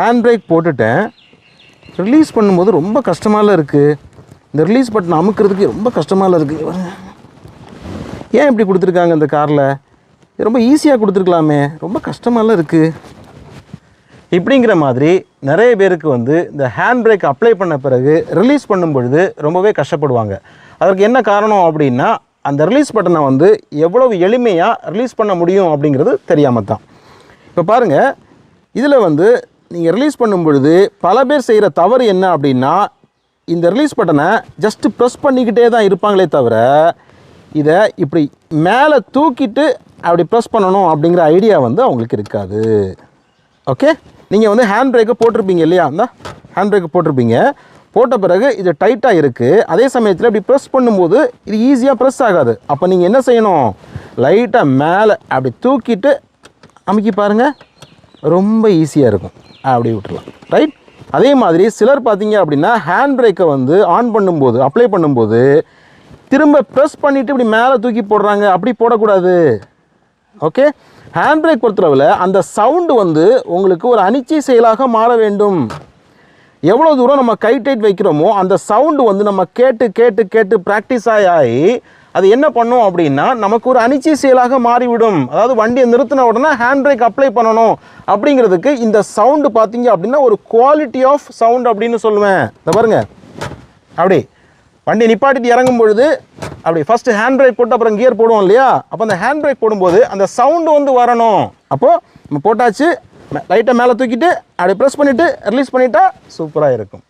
Hand brake போட்டுட்டேன். Release பண்ணும்போது ரொம்ப கஷ்டமால இருக்குது. இந்த ரிலீஸ் பட்டன் அமுக்கிறதுக்கு ரொம்ப கஷ்டமால இருக்குது. ஏன் இப்படி கொடுத்துருக்காங்க இந்த காரில்? ரொம்ப ஈஸியாக கொடுத்துருக்கலாமே, ரொம்ப கஷ்டமால இருக்குது. இப்படிங்கிற மாதிரி நிறைய பேருக்கு வந்து இந்த ஹேண்ட் பிரேக் அப்ளை பண்ண பிறகு ரிலீஸ் பண்ணும் பொழுது ரொம்பவே கஷ்டப்படுவாங்க. அதற்கு என்ன காரணம் அப்படின்னா, அந்த ரிலீஸ் பட்டனை வந்து எவ்வளவு எளிமையாக ரிலீஸ் பண்ண முடியும் அப்படிங்கிறது தெரியாமல் தான். இப்போ பாருங்கள், இதில் வந்து நீங்கள் ரிலீஸ் பண்ணும் பொழுது பல பேர் செய்கிற தவறு என்ன அப்படின்னா, இந்த ரிலீஸ் பட்டனை ஜஸ்ட்டு ப்ரெஸ் பண்ணிக்கிட்டே தான் இருப்பாங்களே தவிர, இதை இப்படி மேலே தூக்கிட்டு அப்படி ப்ரெஸ் பண்ணணும் அப்படிங்கிற ஐடியா வந்து அவங்களுக்கு இருக்காது. ஓகே, நீங்கள் வந்து ஹேண்ட் பிரேக்கை போட்டிருப்பீங்க இல்லையா? அந்த ஹேண்ட் பிரேக்கை போட்டிருப்பீங்க. போட்ட பிறகு இது டைட்டாக இருக்குது. அதே சமயத்தில் இப்படி ப்ரெஸ் பண்ணும்போது இது ஈஸியாக ப்ரெஸ் ஆகாது. அப்போ நீங்கள் என்ன செய்யணும்? லைட்டாக மேலே அப்படி தூக்கிட்டு அமுக்கி பாருங்கள், ரொம்ப ஈஸியாக இருக்கும். அப்படி விட்டுடலாம். ரைட். அதே மாதிரி சிலர் பார்த்தீங்க அப்படின்னா ஹேண்ட் பிரேக்கை வந்து ஆன் பண்ணும்போது, அப்ளை பண்ணும்போது திரும்ப ப்ரெஸ் பண்ணிவிட்டு இப்படி மேலே தூக்கி போடுறாங்க. அப்படி போடக்கூடாது. ஓகே, ஹேண்ட் பிரேக் பொறுத்தளவில் அந்த சவுண்டு வந்து உங்களுக்கு ஒரு அனிச்சை செயலாக மாற வேண்டும். எவ்வளோ தூரம் நம்ம கை டைட் வைக்கிறோமோ அந்த சவுண்டு வந்து நம்ம கேட்டு கேட்டு கேட்டு ப்ராக்டிஸ் ஆகி அது என்ன பண்ணும் அப்படின்னா நமக்கு ஒரு அனிச்சை செயலாக மாறிவிடும். அதாவது வண்டியை நிறுத்தின உடனே ஹேண்ட் பிரேக் அப்ளை பண்ணணும் அப்படிங்கிறதுக்கு இந்த சவுண்டு பார்த்தீங்க அப்படின்னா ஒரு குவாலிட்டி ஆஃப் சவுண்ட் அப்படின்னு சொல்லுவேன். இந்த பாருங்கள், அப்படி வண்டி நிப்பாட்டிட்டு இறங்கும் பொழுது அப்படி ஃபஸ்ட்டு ஹேண்ட் பிரேக் போட்டு அப்புறம் கியர் போடுவோம் இல்லையா? அப்போ அந்த ஹேண்ட் பிரேக் போடும்போது அந்த சவுண்டு வந்து வரணும். அப்போது நம்ம போட்டாச்சு, லைட்டை மேலே தூக்கிட்டு அப்படி ப்ரெஸ் பண்ணிவிட்டு ரிலீஸ் பண்ணிட்டா சூப்பராக இருக்கும்.